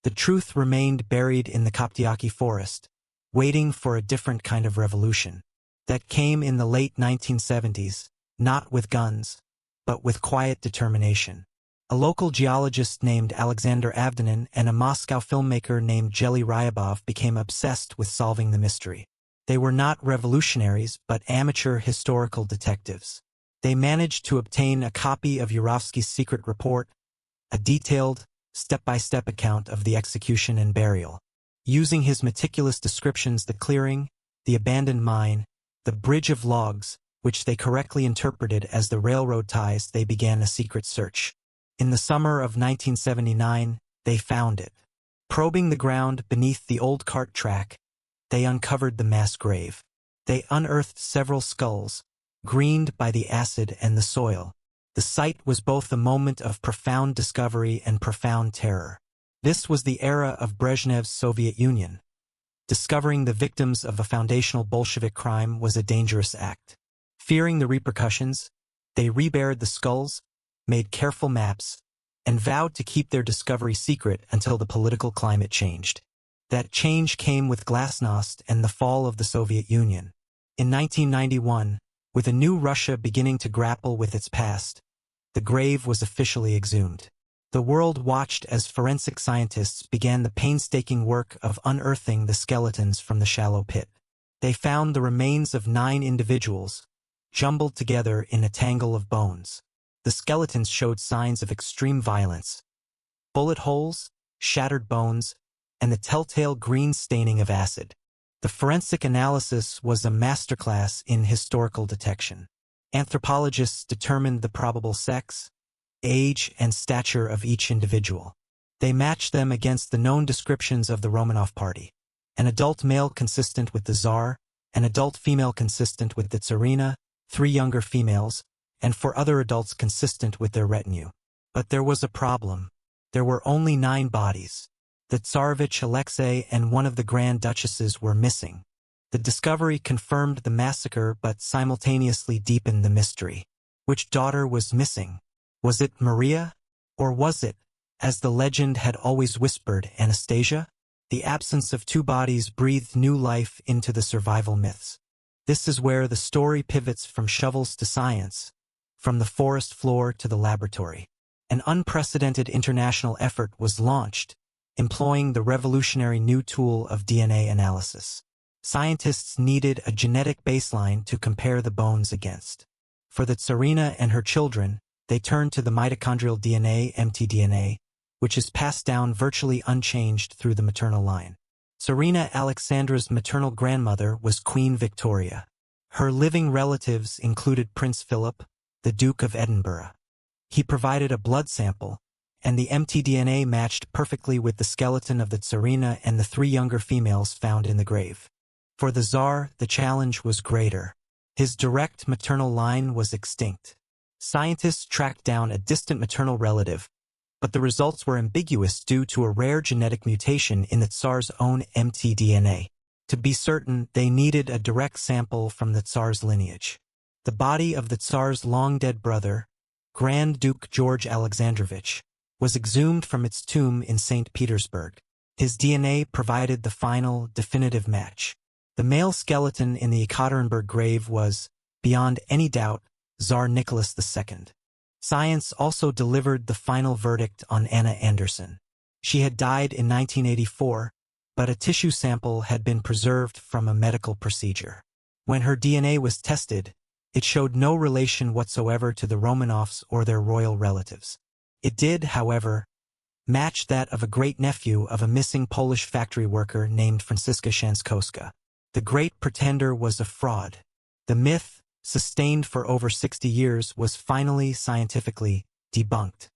The truth remained buried in the Koptyaki forest, waiting for a different kind of revolution. That came in the late 1970s, not with guns, but with quiet determination. A local geologist named Alexander Avdenin and a Moscow filmmaker named Jelly Ryabov became obsessed with solving the mystery. They were not revolutionaries, but amateur historical detectives. They managed to obtain a copy of Yurovsky's secret report, a detailed, step-by-step account of the execution and burial. Using his meticulous descriptions, the clearing, the abandoned mine, the bridge of logs, which they correctly interpreted as the railroad ties, they began a secret search. In the summer of 1979, they found it. Probing the ground beneath the old cart track, they uncovered the mass grave. They unearthed several skulls, greened by the acid and the soil. The sight was both a moment of profound discovery and profound terror. This was the era of Brezhnev's Soviet Union. Discovering the victims of a foundational Bolshevik crime was a dangerous act. Fearing the repercussions, they reburied the skulls, made careful maps, and vowed to keep their discovery secret until the political climate changed. That change came with Glasnost and the fall of the Soviet Union. In 1991, with a new Russia beginning to grapple with its past, the grave was officially exhumed. The world watched as forensic scientists began the painstaking work of unearthing the skeletons from the shallow pit. They found the remains of 9 individuals, jumbled together in a tangle of bones. The skeletons showed signs of extreme violence: bullet holes, shattered bones, and the telltale green staining of acid. The forensic analysis was a masterclass in historical detection. Anthropologists determined the probable sex, age, and stature of each individual. They matched them against the known descriptions of the Romanov party: an adult male consistent with the Tsar, an adult female consistent with the Tsarina, 3 younger females, and 4 other adults consistent with their retinue. But there was a problem. There were only 9 bodies. The Tsarevich Alexei and one of the Grand Duchesses were missing. The discovery confirmed the massacre but simultaneously deepened the mystery. Which daughter was missing? Was it Maria? Or was it, as the legend had always whispered, Anastasia? The absence of 2 bodies breathed new life into the survival myths. This is where the story pivots from shovels to science, from the forest floor to the laboratory. An unprecedented international effort was launched, employing the revolutionary new tool of DNA analysis. Scientists needed a genetic baseline to compare the bones against. For the Tsarina and her children, they turned to the mitochondrial DNA, mtDNA, which is passed down virtually unchanged through the maternal line. Tsarina Alexandra's maternal grandmother was Queen Victoria. Her living relatives included Prince Philip, the Duke of Edinburgh. He provided a blood sample, and the mtDNA matched perfectly with the skeleton of the Tsarina and the 3 younger females found in the grave. For the Tsar, the challenge was greater. His direct maternal line was extinct. Scientists tracked down a distant maternal relative, but the results were ambiguous due to a rare genetic mutation in the Tsar's own mtDNA. To be certain, they needed a direct sample from the Tsar's lineage. The body of the Tsar's long-dead brother, Grand Duke George Alexandrovich, was exhumed from its tomb in St. Petersburg. His DNA provided the final, definitive match. The male skeleton in the Ekaterinburg grave was, beyond any doubt, Tsar Nicholas II. Science also delivered the final verdict on Anna Anderson. She had died in 1984, but a tissue sample had been preserved from a medical procedure. When her DNA was tested, it showed no relation whatsoever to the Romanovs or their royal relatives. It did, however, match that of a great-nephew of a missing Polish factory worker named Franziska Shanskowska. The Great Pretender was a fraud. The myth, sustained for over 60 years, was finally scientifically debunked.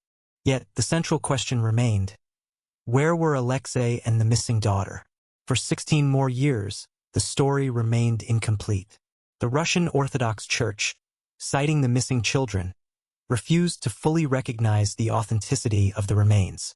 Yet the central question remained: where were Alexei and the missing daughter? For 16 more years, the story remained incomplete. The Russian Orthodox Church, citing the missing children, refused to fully recognize the authenticity of the remains.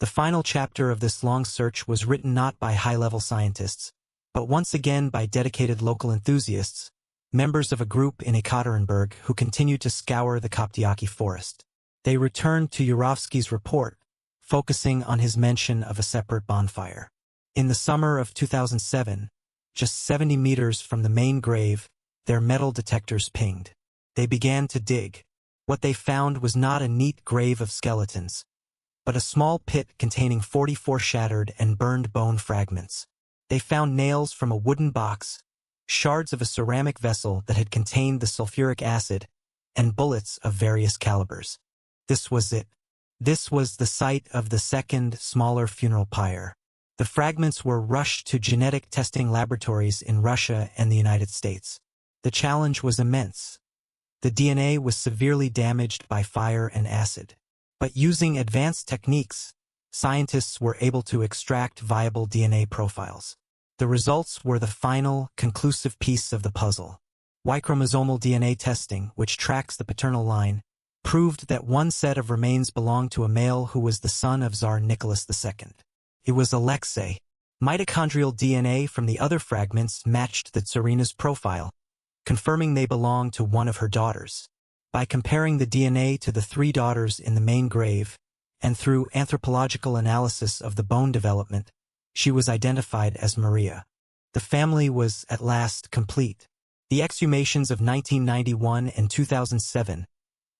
The final chapter of this long search was written not by high-level scientists, but once again by dedicated local enthusiasts, members of a group in Ekaterinburg who continued to scour the Koptyaki forest. They returned to Yurovsky's report, focusing on his mention of a separate bonfire. In the summer of 2007, just 70 meters from the main grave, their metal detectors pinged. They began to dig. What they found was not a neat grave of skeletons, but a small pit containing 44 shattered and burned bone fragments. They found nails from a wooden box, shards of a ceramic vessel that had contained the sulfuric acid, and bullets of various calibers. This was it. This was the site of the second, smaller funeral pyre. The fragments were rushed to genetic testing laboratories in Russia and the United States. The challenge was immense. The DNA was severely damaged by fire and acid. But using advanced techniques, scientists were able to extract viable DNA profiles. The results were the final, conclusive piece of the puzzle. Y-chromosomal DNA testing, which tracks the paternal line, proved that one set of remains belonged to a male who was the son of Tsar Nicholas II. It was Alexei. Mitochondrial DNA from the other fragments matched the Tsarina's profile, confirming they belonged to one of her daughters. By comparing the DNA to the 3 daughters in the main grave, and through anthropological analysis of the bone development, she was identified as Maria. The family was at last complete. The exhumations of 1991 and 2007,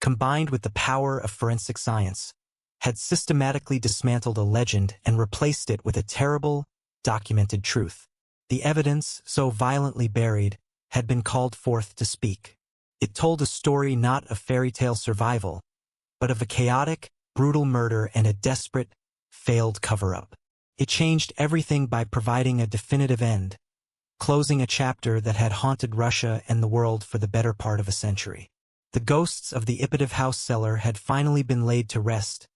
combined with the power of forensic science, had systematically dismantled a legend and replaced it with a terrible, documented truth. The evidence, so violently buried, had been called forth to speak. It told a story not of fairy tale survival, but of a chaotic, brutal murder and a desperate, failed cover-up. It changed everything by providing a definitive end, closing a chapter that had haunted Russia and the world for the better part of a century. The ghosts of the Ipatov house cellar had finally been laid to rest,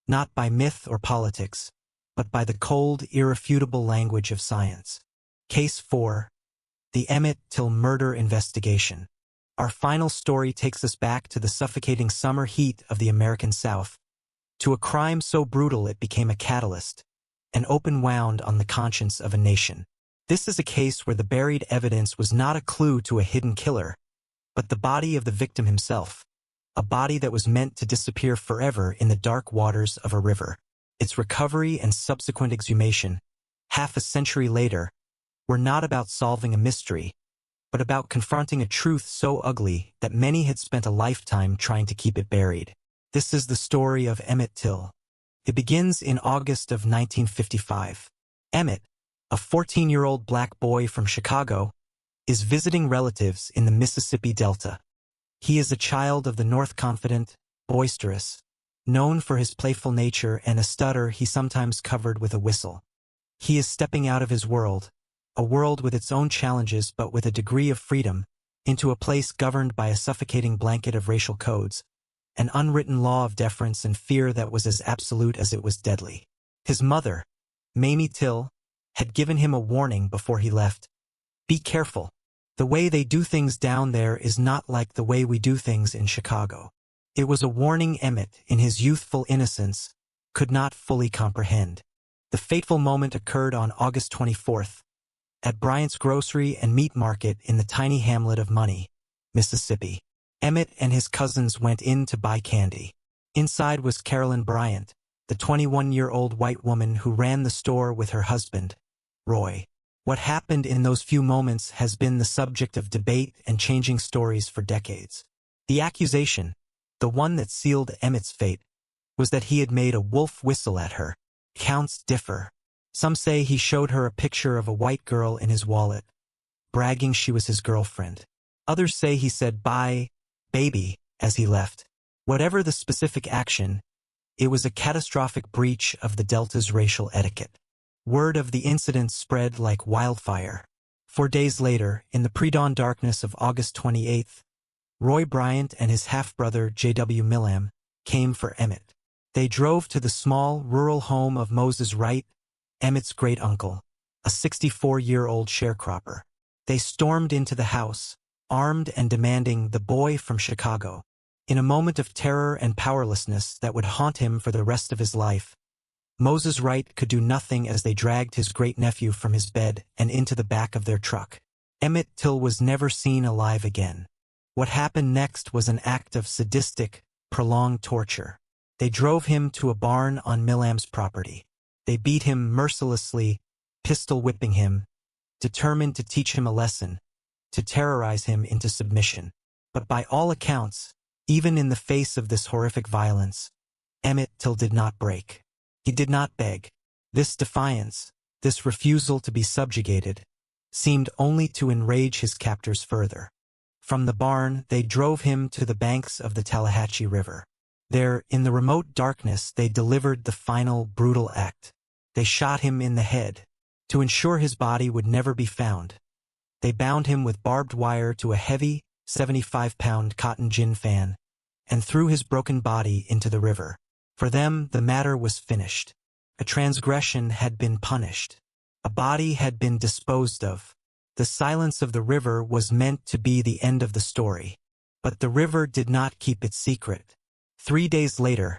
not by myth or politics, but by the cold, irrefutable language of science. Case 4. The Emmett Till Murder Investigation. Our final story takes us back to the suffocating summer heat of the American South, to a crime so brutal it became a catalyst, an open wound on the conscience of a nation. This is a case where the buried evidence was not a clue to a hidden killer, but the body of the victim himself, a body that was meant to disappear forever in the dark waters of a river. Its recovery and subsequent exhumation, half a century later, were not about solving a mystery, but about confronting a truth so ugly that many had spent a lifetime trying to keep it buried. This is the story of Emmett Till. It begins in August of 1955. Emmett, a 14-year-old black boy from Chicago, is visiting relatives in the Mississippi Delta. He is a child of the North, confident, boisterous, known for his playful nature and a stutter he sometimes covered with a whistle. He is stepping out of his world, a world with its own challenges but with a degree of freedom, into a place governed by a suffocating blanket of racial codes, an unwritten law of deference and fear that was as absolute as it was deadly. His mother, Mamie Till, had given him a warning before he left. Be careful. The way they do things down there is not like the way we do things in Chicago. It was a warning Emmett, in his youthful innocence, could not fully comprehend. The fateful moment occurred on August 24th, at Bryant's Grocery and Meat Market in the tiny hamlet of Money, Mississippi. Emmett and his cousins went in to buy candy. Inside was Carolyn Bryant, the 21-year-old white woman who ran the store with her husband, Roy. What happened in those few moments has been the subject of debate and changing stories for decades. The accusation, the one that sealed Emmett's fate, was that he had made a wolf whistle at her. Counts differ. Some say he showed her a picture of a white girl in his wallet, bragging she was his girlfriend. Others say he said, "Bye, baby," as he left. Whatever the specific action, it was a catastrophic breach of the Delta's racial etiquette. Word of the incident spread like wildfire. 4 days later, in the pre-dawn darkness of August 28th, Roy Bryant and his half-brother J.W. Millam came for Emmett. They drove to the small, rural home of Moses Wright, Emmett's great-uncle, a 64-year-old sharecropper. They stormed into the house, armed and demanding the boy from Chicago. In a moment of terror and powerlessness that would haunt him for the rest of his life, Moses Wright could do nothing as they dragged his great-nephew from his bed and into the back of their truck. Emmett Till was never seen alive again. What happened next was an act of sadistic, prolonged torture. They drove him to a barn on Millam's property. They beat him mercilessly, pistol-whipping him, determined to teach him a lesson, to terrorize him into submission. But by all accounts, even in the face of this horrific violence, Emmett Till did not break. He did not beg. This defiance, this refusal to be subjugated, seemed only to enrage his captors further. From the barn, they drove him to the banks of the Tallahatchie River. There, in the remote darkness, they delivered the final brutal act. They shot him in the head. To ensure his body would never be found, they bound him with barbed wire to a heavy, 75-pound cotton gin fan, and threw his broken body into the river. For them, the matter was finished. A transgression had been punished. A body had been disposed of. The silence of the river was meant to be the end of the story. But the river did not keep its secret. 3 days later,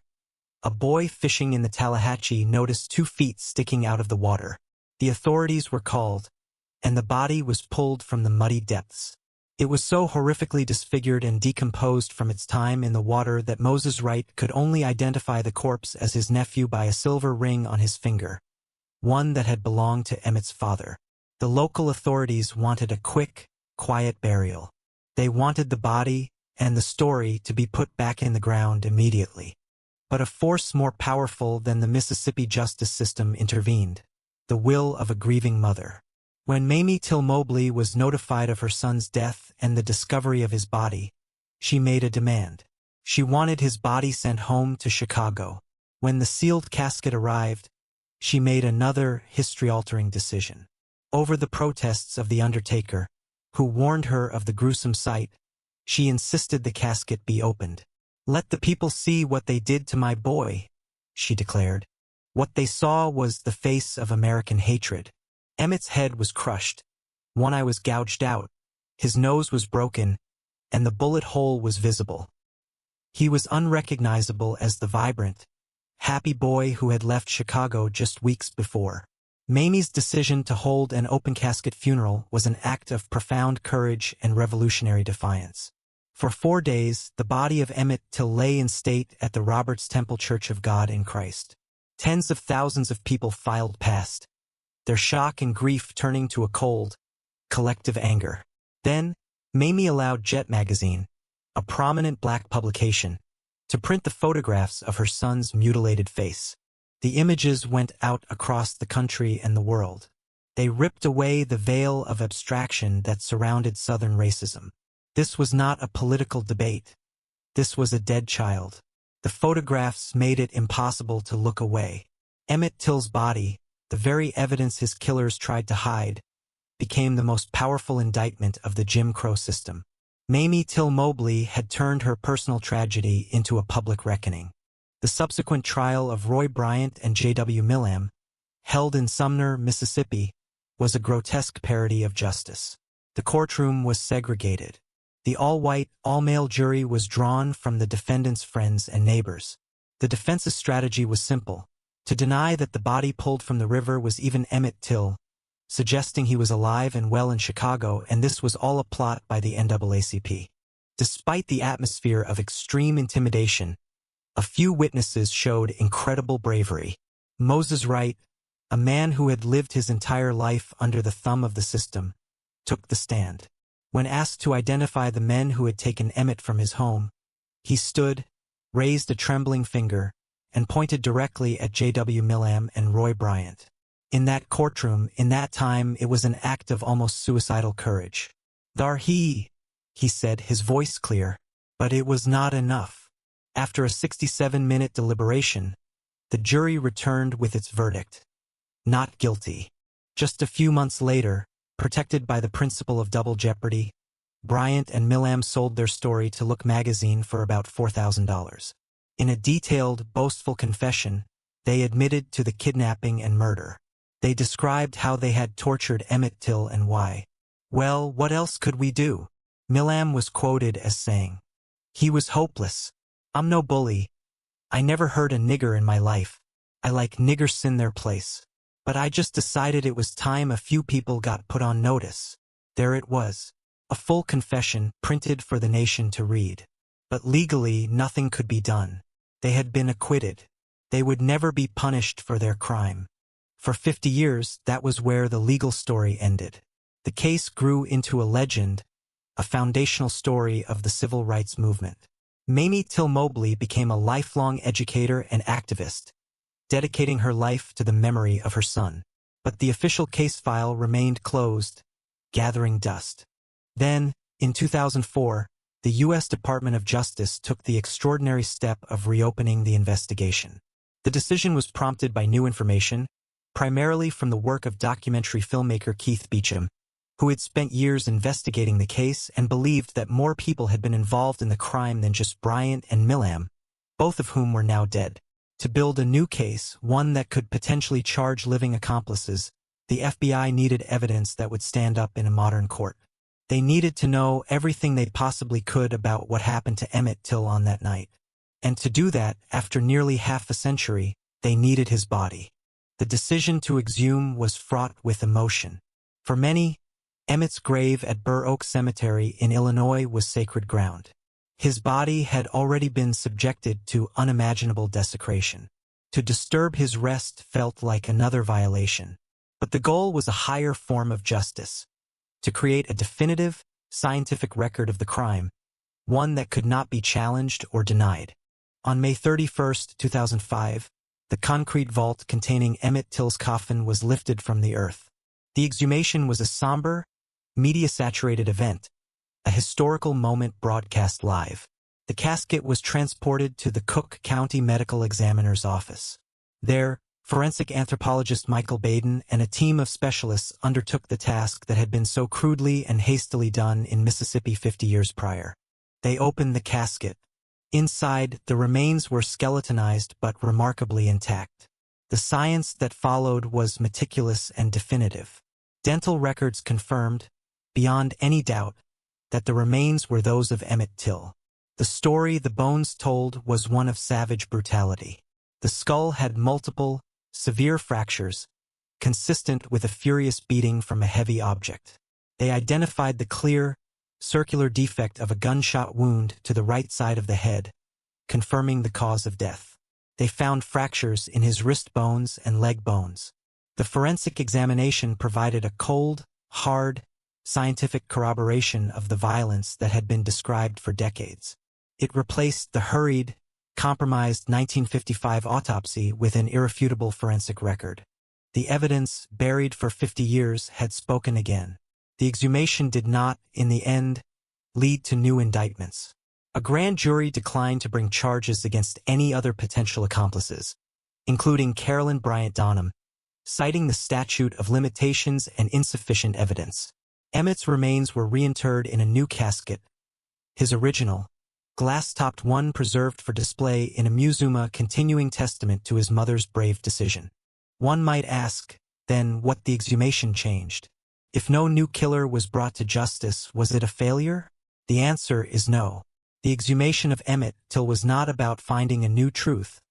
a boy fishing in the Tallahatchie noticed 2 feet sticking out of the water. The authorities were called, and the body was pulled from the muddy depths. It was so horrifically disfigured and decomposed from its time in the water that Moses Wright could only identify the corpse as his nephew by a silver ring on his finger, one that had belonged to Emmett's father. The local authorities wanted a quick, quiet burial. They wanted the body and the story to be put back in the ground immediately. But a force more powerful than the Mississippi justice system intervened: the will of a grieving mother. When Mamie Till Mobley was notified of her son's death and the discovery of his body, she made a demand. She wanted his body sent home to Chicago. When the sealed casket arrived, she made another history-altering decision. Over the protests of the undertaker, who warned her of the gruesome sight, she insisted the casket be opened. "Let the people see what they did to my boy," she declared. What they saw was the face of American hatred. Emmett's head was crushed, one eye was gouged out, his nose was broken, and the bullet hole was visible. He was unrecognizable as the vibrant, happy boy who had left Chicago just weeks before. Mamie's decision to hold an open-casket funeral was an act of profound courage and revolutionary defiance. For 4 days, the body of Emmett Till lay in state at the Roberts Temple Church of God in Christ. Tens of thousands of people filed past, their shock and grief turning to a cold, collective anger. Then, Mamie allowed Jet magazine, a prominent black publication, to print the photographs of her son's mutilated face. The images went out across the country and the world. They ripped away the veil of abstraction that surrounded Southern racism. This was not a political debate. This was a dead child. The photographs made it impossible to look away. Emmett Till's body, the very evidence his killers tried to hide, became the most powerful indictment of the Jim Crow system. Mamie Till Mobley had turned her personal tragedy into a public reckoning. The subsequent trial of Roy Bryant and J.W. Millam, held in Sumner, Mississippi, was a grotesque parody of justice. The courtroom was segregated. The all-white, all-male jury was drawn from the defendant's friends and neighbors. The defense's strategy was simple: to deny that the body pulled from the river was even Emmett Till, suggesting he was alive and well in Chicago, and this was all a plot by the NAACP. Despite the atmosphere of extreme intimidation, a few witnesses showed incredible bravery. Moses Wright, a man who had lived his entire life under the thumb of the system, took the stand. When asked to identify the men who had taken Emmett from his home, he stood, raised a trembling finger, and pointed directly at J.W. Millam and Roy Bryant. In that courtroom, in that time, it was an act of almost suicidal courage. "Thar he said, his voice clear. But it was not enough. After a 67-minute deliberation, the jury returned with its verdict: not guilty. Just a few months later, protected by the principle of double jeopardy, Bryant and Millam sold their story to Look magazine for about $4,000. In a detailed, boastful confession, they admitted to the kidnapping and murder. They described how they had tortured Emmett Till and why. "Well, what else could we do?" Millam was quoted as saying, "He was hopeless. I'm no bully. I never heard a nigger in my life. I like niggers in their place. But I just decided it was time a few people got put on notice." There it was, a full confession printed for the nation to read. But legally, nothing could be done. They had been acquitted. They would never be punished for their crime. For 50 years, that was where the legal story ended. The case grew into a legend, a foundational story of the civil rights movement. Mamie Till Mobley became a lifelong educator and activist, dedicating her life to the memory of her son. But the official case file remained closed, gathering dust. Then, In 2004, the U.S. Department of Justice took the extraordinary step of reopening the investigation. The decision was prompted by new information, primarily from the work of documentary filmmaker Keith Beacham, who had spent years investigating the case and believed that more people had been involved in the crime than just Bryant and Millam, both of whom were now dead. To build a new case, one that could potentially charge living accomplices, the FBI needed evidence that would stand up in a modern court. They needed to know everything they possibly could about what happened to Emmett Till on that night. And to do that, after nearly half a century, they needed his body. The decision to exhume was fraught with emotion. For many, Emmett's grave at Burr Oak Cemetery in Illinois was sacred ground. His body had already been subjected to unimaginable desecration. To disturb his rest felt like another violation. But the goal was a higher form of justice: to create a definitive, scientific record of the crime, one that could not be challenged or denied. On May 31, 2005, the concrete vault containing Emmett Till's coffin was lifted from the earth. The exhumation was a somber, media-saturated event, a historical moment broadcast live. The casket was transported to the Cook County Medical Examiner's office. There, forensic anthropologist Michael Baden and a team of specialists undertook the task that had been so crudely and hastily done in Mississippi 50 years prior. They opened the casket. Inside, the remains were skeletonized but remarkably intact. The science that followed was meticulous and definitive. Dental records confirmed, beyond any doubt, that the remains were those of Emmett Till. The story the bones told was one of savage brutality. The skull had multiple, severe fractures, consistent with a furious beating from a heavy object. They identified the clear, circular defect of a gunshot wound to the right side of the head, confirming the cause of death. They found fractures in his wrist bones and leg bones. The forensic examination provided a cold, hard, scientific corroboration of the violence that had been described for decades. It replaced the hurried, compromised 1955 autopsy with an irrefutable forensic record. The evidence, buried for 50 years, had spoken again. The exhumation did not, in the end, lead to new indictments. A grand jury declined to bring charges against any other potential accomplices, including Carolyn Bryant Donham, citing the statute of limitations and insufficient evidence. Emmett's remains were reinterred in a new casket, his original, glass-topped one preserved for display in a museum, a continuing testament to his mother's brave decision. One might ask, then, what the exhumation changed. If no new killer was brought to justice, was it a failure? The answer is no. The exhumation of Emmett Till was not about finding a new truth,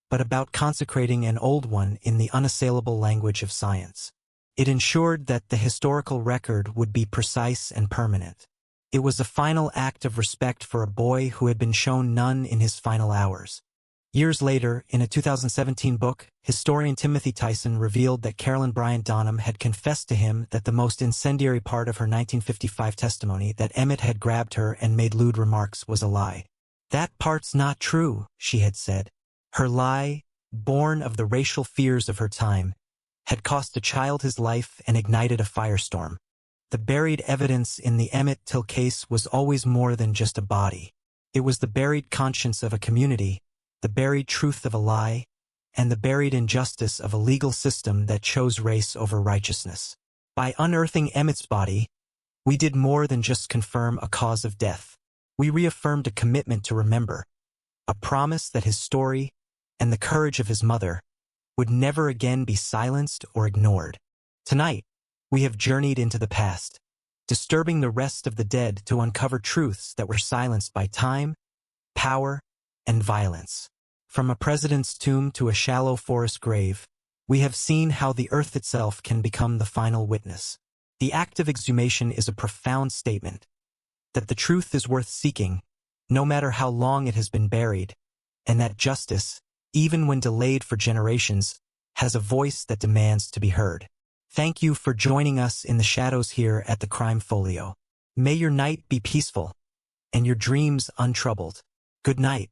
but about consecrating an old one in the unassailable language of science. It ensured that the historical record would be precise and permanent. It was a final act of respect for a boy who had been shown none in his final hours. Years later, in a 2017 book, historian Timothy Tyson revealed that Carolyn Bryant Donham had confessed to him that the most incendiary part of her 1955 testimony, that Emmett had grabbed her and made lewd remarks, was a lie. "That part's not true," she had said. Her lie, born of the racial fears of her time, had cost a child his life and ignited a firestorm. The buried evidence in the Emmett Till case was always more than just a body. It was the buried conscience of a community, the buried truth of a lie, and the buried injustice of a legal system that chose race over righteousness. By unearthing Emmett's body, we did more than just confirm a cause of death. We reaffirmed a commitment to remember, a promise that his story, and the courage of his mother, would never again be silenced or ignored. Tonight, we have journeyed into the past, disturbing the rest of the dead to uncover truths that were silenced by time, power, and violence. From a president's tomb to a shallow forest grave, we have seen how the earth itself can become the final witness. The act of exhumation is a profound statement that the truth is worth seeking, no matter how long it has been buried, and that justice, even when delayed for generations, has a voice that demands to be heard. Thank you for joining us in the shadows here at the Crime Folio. May your night be peaceful, and your dreams untroubled. Good night.